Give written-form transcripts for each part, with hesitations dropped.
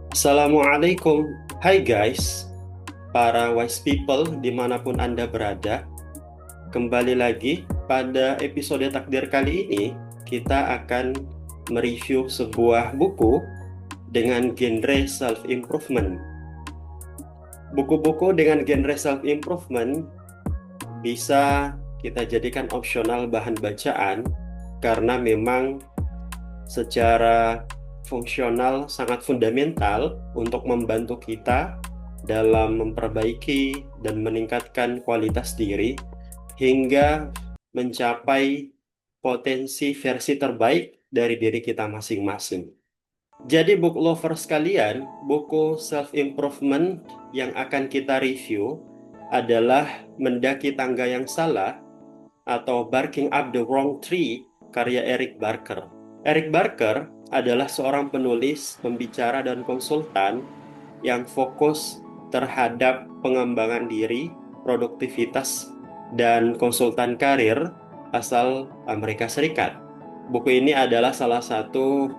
Assalamualaikum. Hai guys, para wise people dimanapun Anda berada. Kembali lagi pada episode takdir kali ini, kita akan mereview sebuah buku dengan genre self-improvement. Buku-buku dengan genre self-improvement bisa kita jadikan opsional bahan bacaan karena memang secara fungsional sangat fundamental untuk membantu kita dalam memperbaiki dan meningkatkan kualitas diri hingga mencapai potensi versi terbaik dari diri kita masing-masing. Jadi book lovers sekalian, buku self-improvement yang akan kita review adalah Mendaki Tangga Yang Salah atau Barking Up the Wrong Tree karya Eric Barker. Eric Barker adalah seorang penulis, pembicara, dan konsultan yang fokus terhadap pengembangan diri, produktivitas, dan konsultan karir asal Amerika Serikat. Buku ini adalah salah satu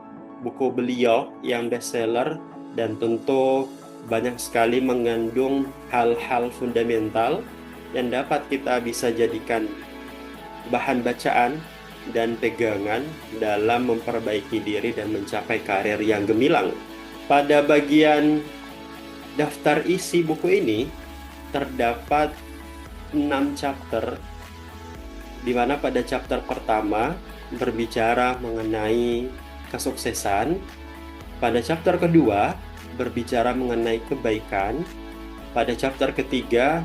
buku beliau yang bestseller dan tentu banyak sekali mengandung hal-hal fundamental yang dapat kita bisa jadikan bahan bacaan dan pegangan dalam memperbaiki diri dan mencapai karir yang gemilang. Pada bagian daftar isi buku ini terdapat 6 chapter, di mana pada chapter pertama berbicara mengenai kesuksesan, pada chapter kedua berbicara mengenai kebaikan, pada chapter ketiga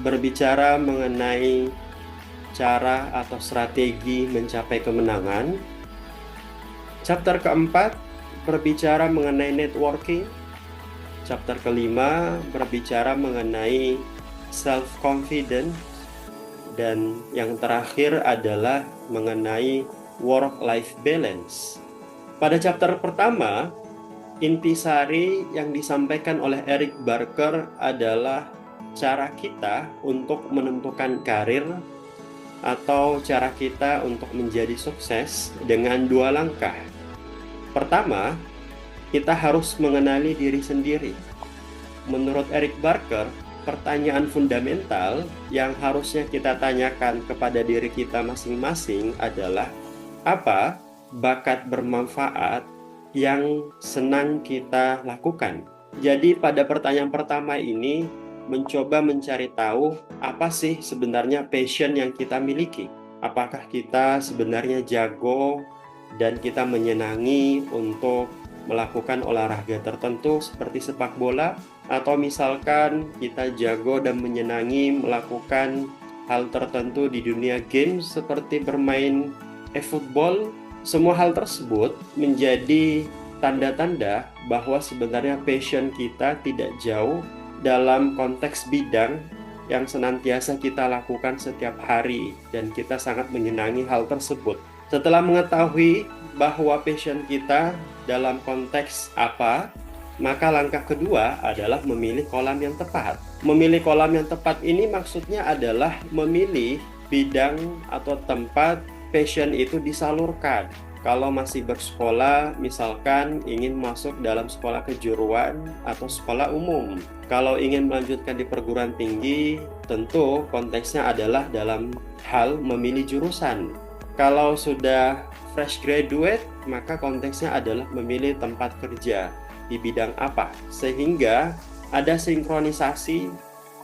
berbicara mengenai cara atau strategi mencapai kemenangan. Chapter keempat berbicara mengenai networking. Chapter kelima berbicara mengenai self-confidence. Dan yang terakhir adalah mengenai work-life balance. Pada chapter pertama, intisari yang disampaikan oleh Eric Barker adalah cara kita untuk menentukan karir atau cara kita untuk menjadi sukses dengan dua langkah. Pertama, kita harus mengenali diri sendiri. Menurut Eric Barker, pertanyaan fundamental yang harusnya kita tanyakan kepada diri kita masing-masing adalah apa bakat bermanfaat yang senang kita lakukan. Jadi pada pertanyaan pertama ini mencoba mencari tahu apa sih sebenarnya passion yang kita miliki. Apakah kita sebenarnya jago dan kita menyenangi untuk melakukan olahraga tertentu seperti sepak bola, atau misalkan kita jago dan menyenangi melakukan hal tertentu di dunia game seperti bermain e-football. Semua hal tersebut menjadi tanda-tanda bahwa sebenarnya passion kita tidak jauh dalam konteks bidang yang senantiasa kita lakukan setiap hari dan kita sangat menyenangi hal tersebut. Setelah mengetahui bahwa passion kita dalam konteks apa, maka langkah kedua adalah memilih kolam yang tepat. Memilih kolam yang tepat ini maksudnya adalah memilih bidang atau tempat passion itu disalurkan. Kalau masih bersekolah, misalkan ingin masuk dalam sekolah kejuruan atau sekolah umum. Kalau ingin melanjutkan di perguruan tinggi, tentu konteksnya adalah dalam hal memilih jurusan. Kalau sudah fresh graduate, maka konteksnya adalah memilih tempat kerja di bidang apa. Sehingga ada sinkronisasi,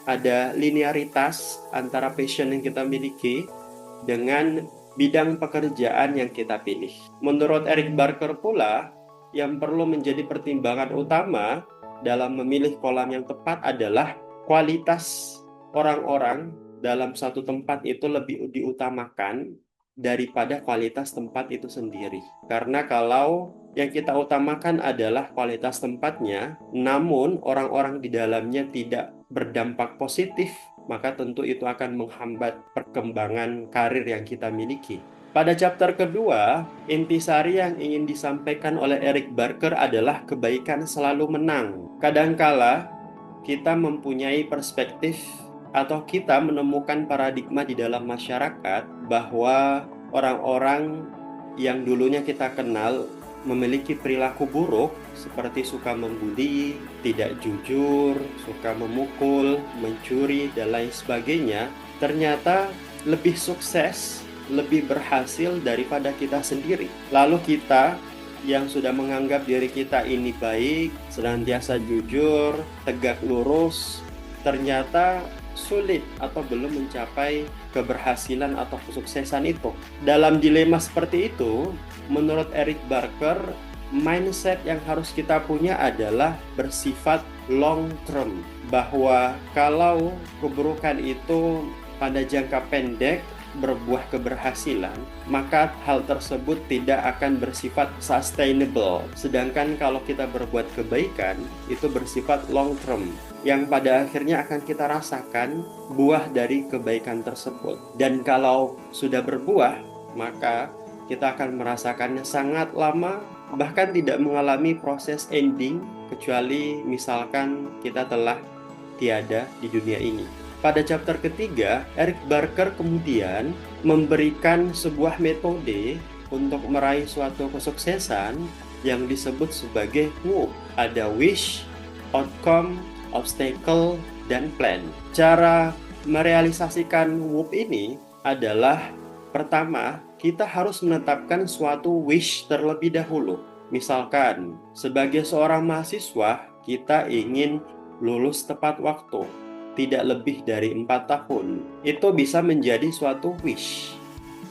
ada linearitas antara passion yang kita miliki dengan bidang pekerjaan yang kita pilih. Menurut Eric Barker pula, yang perlu menjadi pertimbangan utama dalam memilih kolam yang tepat adalah kualitas orang-orang dalam satu tempat itu lebih diutamakan daripada kualitas tempat itu sendiri. Karena kalau yang kita utamakan adalah kualitas tempatnya, namun orang-orang di dalamnya tidak berdampak positif, maka tentu itu akan menghambat perkembangan karir yang kita miliki. Pada chapter kedua, intisari yang ingin disampaikan oleh Eric Barker adalah kebaikan selalu menang. Kadangkala kita mempunyai perspektif atau kita menemukan paradigma di dalam masyarakat bahwa orang-orang yang dulunya kita kenal memiliki perilaku buruk seperti suka membuli, tidak jujur, suka memukul, mencuri, dan lain sebagainya, ternyata lebih sukses, lebih berhasil daripada kita sendiri. Lalu kita yang sudah menganggap diri kita ini baik, senantiasa jujur, tegak lurus, ternyata sulit atau belum mencapai keberhasilan atau kesuksesan itu. Dalam dilema seperti itu, menurut Eric Barker, mindset yang harus kita punya adalah bersifat long term, bahwa kalau keburukan itu pada jangka pendek berbuah keberhasilan, maka hal tersebut tidak akan bersifat sustainable. Sedangkan kalau kita berbuat kebaikan, itu bersifat long term, yang pada akhirnya akan kita rasakan buah dari kebaikan tersebut. Dan kalau sudah berbuah, maka kita akan merasakannya sangat lama, bahkan tidak mengalami proses ending, kecuali misalkan kita telah tiada di dunia ini. Pada chapter ketiga, Eric Barker kemudian memberikan sebuah metode untuk meraih suatu kesuksesan yang disebut sebagai WOOP. Ada wish, outcome, obstacle, dan plan. Cara merealisasikan WOOP ini adalah, pertama, kita harus menetapkan suatu wish terlebih dahulu. Misalkan, sebagai seorang mahasiswa, kita ingin lulus tepat waktu, tidak lebih dari 4 tahun. Itu bisa menjadi suatu wish.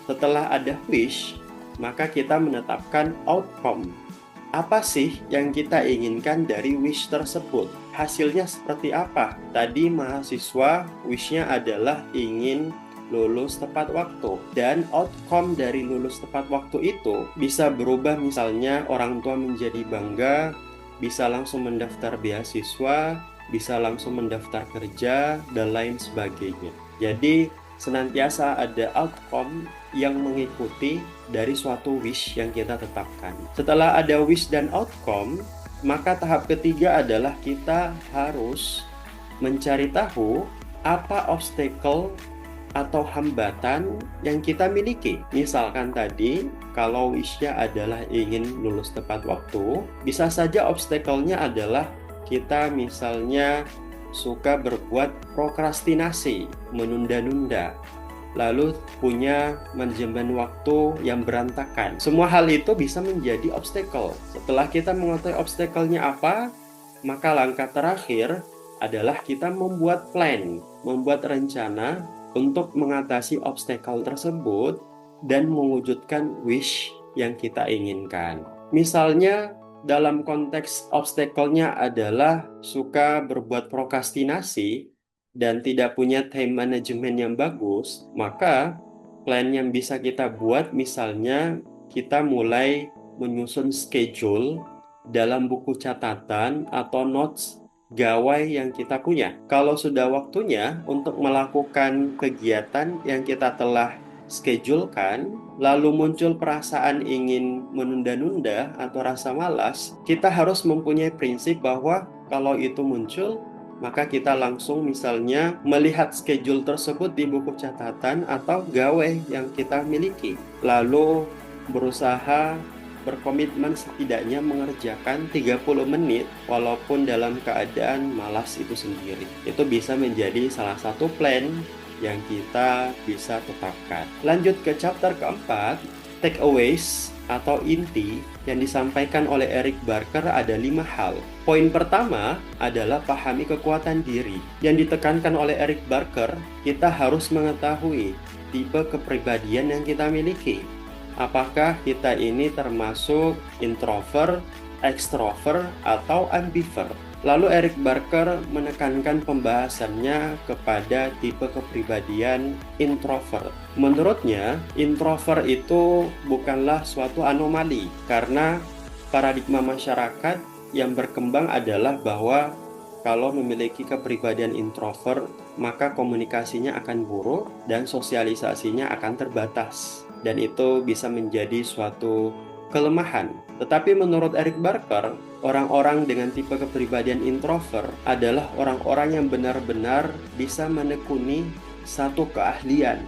Setelah ada wish, maka kita menetapkan outcome. Apa sih yang kita inginkan dari wish tersebut? Hasilnya seperti apa? Tadi mahasiswa wish-nya adalah ingin lulus tepat waktu. Dan outcome dari lulus tepat waktu itu bisa berubah, misalnya orang tua menjadi bangga, bisa langsung mendaftar beasiswa, bisa langsung mendaftar kerja, dan lain sebagainya. Jadi senantiasa ada outcome yang mengikuti dari suatu wish yang kita tetapkan. Setelah ada wish dan outcome, maka tahap ketiga adalah kita harus mencari tahu apa obstacle atau hambatan yang kita miliki. Misalkan tadi, kalau wish-nya adalah ingin lulus tepat waktu, bisa saja obstacle-nya adalah kita misalnya suka berbuat prokrastinasi, menunda-nunda, lalu punya manajemen waktu yang berantakan. Semua hal itu bisa menjadi obstacle. Setelah kita mengetahui obstacle-nya apa, maka langkah terakhir adalah kita membuat plan, membuat rencana untuk mengatasi obstacle tersebut dan mewujudkan wish yang kita inginkan. Misalnya, dalam konteks obstacle-nya adalah suka berbuat prokrastinasi dan tidak punya time management yang bagus, maka plan yang bisa kita buat, misalnya kita mulai menyusun schedule dalam buku catatan atau notes gawai yang kita punya. Kalau sudah waktunya untuk melakukan kegiatan yang kita telah schedulekan, lalu muncul perasaan ingin menunda-nunda atau rasa malas, kita harus mempunyai prinsip bahwa kalau itu muncul, maka kita langsung misalnya melihat schedule tersebut di buku catatan atau gawai yang kita miliki, lalu berusaha berkomitmen setidaknya mengerjakan 30 menit walaupun dalam keadaan malas itu sendiri. Itu bisa menjadi salah satu plan yang kita bisa tetapkan. Lanjut ke chapter keempat, takeaways atau inti yang disampaikan oleh Eric Barker ada 5 hal. Poin pertama adalah pahami kekuatan diri. Yang ditekankan oleh Eric Barker, kita harus mengetahui tipe kepribadian yang kita miliki. Apakah kita ini termasuk introvert, extrovert, atau ambivert? Lalu Eric Barker menekankan pembahasannya kepada tipe kepribadian introvert. Menurutnya, introvert itu bukanlah suatu anomali, karena paradigma masyarakat yang berkembang adalah bahwa kalau memiliki kepribadian introvert, maka komunikasinya akan buruk dan sosialisasinya akan terbatas. Dan itu bisa menjadi suatu kelemahan. Tetapi menurut Eric Barker, orang-orang dengan tipe kepribadian introvert adalah orang-orang yang benar-benar bisa menekuni satu keahlian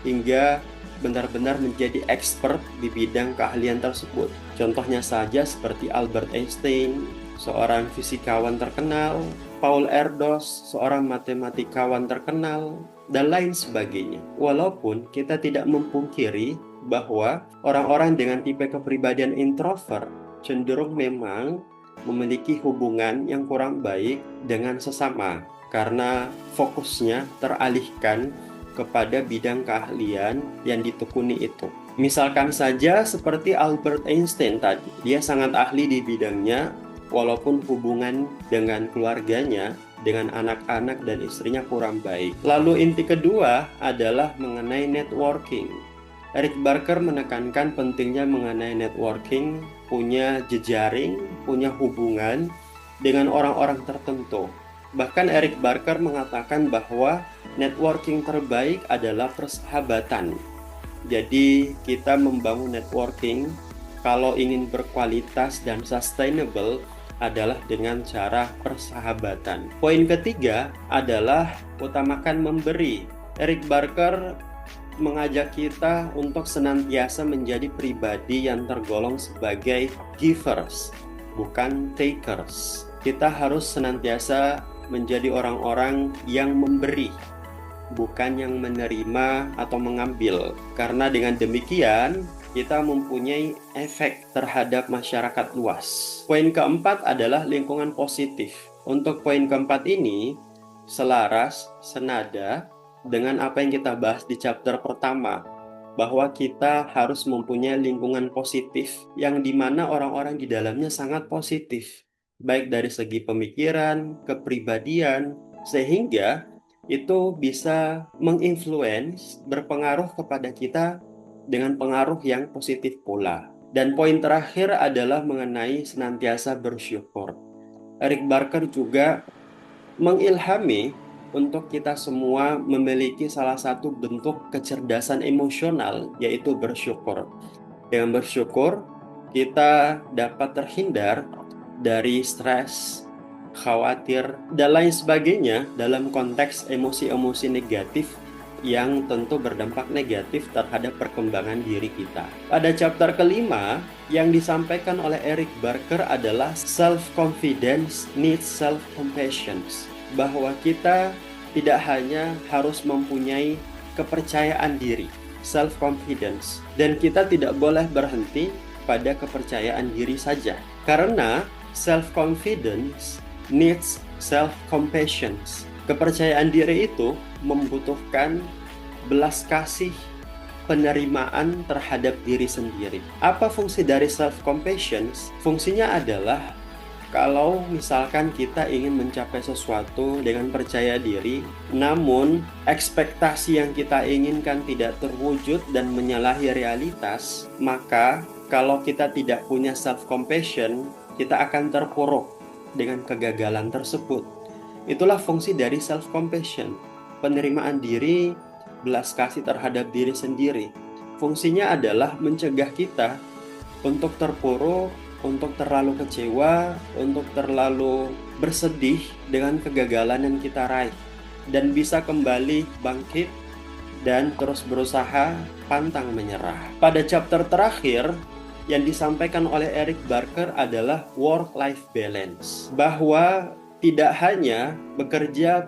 hingga benar-benar menjadi expert di bidang keahlian tersebut. Contohnya saja seperti Albert Einstein, seorang fisikawan terkenal, Paul Erdos, seorang matematikawan terkenal, dan lain sebagainya. Walaupun kita tidak memungkiri bahwa orang-orang dengan tipe kepribadian introvert cenderung memang memiliki hubungan yang kurang baik dengan sesama karena fokusnya teralihkan kepada bidang keahlian yang ditekuni itu. Misalkan saja seperti Albert Einstein tadi, dia sangat ahli di bidangnya, walaupun hubungan dengan keluarganya, dengan anak-anak dan istrinya kurang baik. Lalu inti kedua adalah mengenai networking. Eric Barker menekankan pentingnya mengenai networking, punya jejaring, punya hubungan dengan orang-orang tertentu. Bahkan Eric Barker mengatakan bahwa networking terbaik adalah persahabatan. Jadi kita membangun networking kalau ingin berkualitas dan sustainable adalah dengan cara persahabatan. Poin ketiga adalah utamakan memberi. Eric Barker mengajak kita untuk senantiasa menjadi pribadi yang tergolong sebagai givers, bukan takers. Kita harus senantiasa menjadi orang-orang yang memberi, bukan yang menerima atau mengambil. Karena dengan demikian, kita mempunyai efek terhadap masyarakat luas. Poin keempat adalah lingkungan positif. Untuk poin keempat ini, selaras, senada dengan apa yang kita bahas di chapter pertama, bahwa kita harus mempunyai lingkungan positif yang dimana orang-orang di dalamnya sangat positif, baik dari segi pemikiran, kepribadian, sehingga itu bisa menginfluence, berpengaruh kepada kita dengan pengaruh yang positif pula. Dan poin terakhir adalah mengenai senantiasa bersyukur. Eric Barker juga mengilhami untuk kita semua memiliki salah satu bentuk kecerdasan emosional, yaitu bersyukur. Dengan bersyukur, kita dapat terhindar dari stres, khawatir, dan lain sebagainya dalam konteks emosi-emosi negatif yang tentu berdampak negatif terhadap perkembangan diri kita. Pada chapter kelima, yang disampaikan oleh Eric Barker adalah self-confidence needs self-compassion. Bahwa kita tidak hanya harus mempunyai kepercayaan diri, self-confidence, dan kita tidak boleh berhenti pada kepercayaan diri saja. Karena self-confidence needs self-compassion. Kepercayaan diri itu membutuhkan belas kasih, penerimaan terhadap diri sendiri. Apa fungsi dari self-compassion? Fungsinya adalah kalau misalkan kita ingin mencapai sesuatu dengan percaya diri, namun ekspektasi yang kita inginkan tidak terwujud dan menyalahi realitas, maka kalau kita tidak punya self-compassion, kita akan terpuruk dengan kegagalan tersebut. Itulah fungsi dari self-compassion, penerimaan diri, belas kasih terhadap diri sendiri. Fungsinya adalah mencegah kita untuk terpuruk, untuk terlalu kecewa, untuk terlalu bersedih dengan kegagalan yang kita raih, dan bisa kembali bangkit dan terus berusaha, pantang menyerah. Pada chapter terakhir yang disampaikan oleh Eric Barker adalah work-life balance, bahwa tidak hanya bekerja.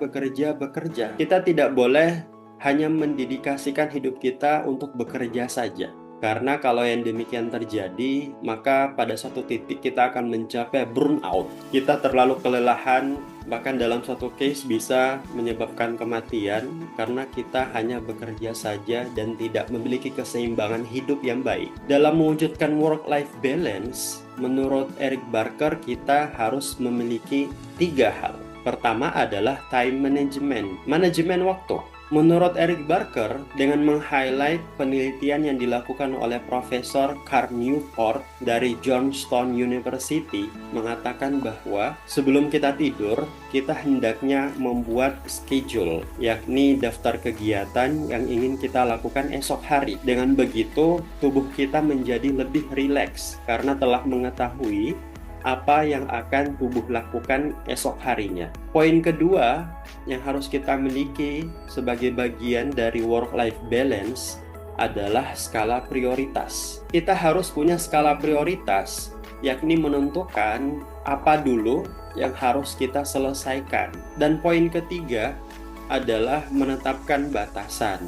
Kita tidak boleh hanya mendedikasikan hidup kita untuk bekerja saja. Karena kalau yang demikian terjadi, maka pada suatu titik kita akan mencapai burnout. Kita terlalu kelelahan, bahkan dalam suatu case bisa menyebabkan kematian karena kita hanya bekerja saja dan tidak memiliki keseimbangan hidup yang baik. Dalam mewujudkan work-life balance, menurut Eric Barker, kita harus memiliki 3 hal. Pertama adalah time management, manajemen waktu. Menurut Eric Barker, dengan meng-highlight penelitian yang dilakukan oleh Profesor Carl Newport dari Georgetown University, mengatakan bahwa sebelum kita tidur, kita hendaknya membuat schedule, yakni daftar kegiatan yang ingin kita lakukan esok hari. Dengan begitu, tubuh kita menjadi lebih rileks karena telah mengetahui apa yang akan tubuh lakukan esok harinya. Poin kedua yang harus kita miliki sebagai bagian dari work-life balance adalah skala prioritas. Kita harus punya skala prioritas, yakni menentukan apa dulu yang harus kita selesaikan. Dan poin ketiga adalah menetapkan batasan.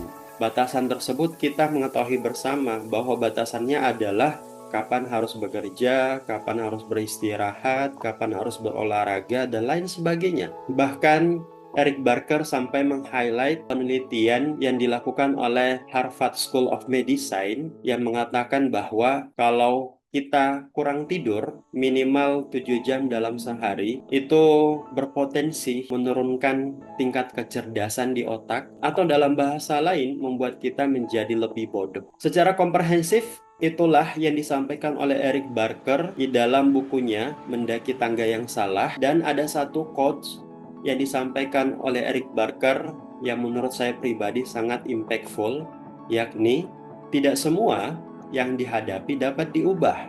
Batasan tersebut kita mengetahui bersama bahwa batasannya adalah kapan harus bekerja, kapan harus beristirahat, kapan harus berolahraga, dan lain sebagainya. Bahkan Eric Barker sampai meng-highlight penelitian yang dilakukan oleh Harvard School of Medicine yang mengatakan bahwa kalau kita kurang tidur minimal 7 jam dalam sehari, itu berpotensi menurunkan tingkat kecerdasan di otak, atau dalam bahasa lain membuat kita menjadi lebih bodoh. Secara komprehensif, itulah yang disampaikan oleh Eric Barker di dalam bukunya Mendaki Tangga yang Salah. Dan ada satu quotes yang disampaikan oleh Eric Barker yang menurut saya pribadi sangat impactful, yakni tidak semua yang dihadapi dapat diubah,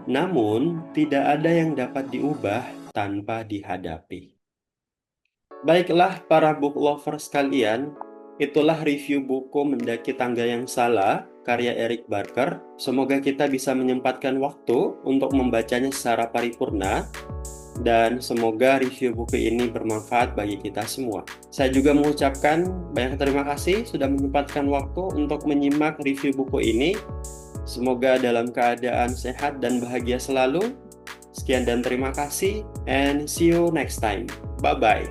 namun tidak ada yang dapat diubah tanpa dihadapi. Baiklah para book lovers sekalian, itulah review buku Mendaki Tangga yang Salah karya Eric Barker. Semoga kita bisa menyempatkan waktu untuk membacanya secara paripurna, dan semoga review buku ini bermanfaat bagi kita semua. Saya juga mengucapkan banyak terima kasih sudah menyempatkan waktu untuk menyimak review buku ini. Semoga dalam keadaan sehat dan bahagia selalu. Sekian dan terima kasih, and see you next time. Bye-bye.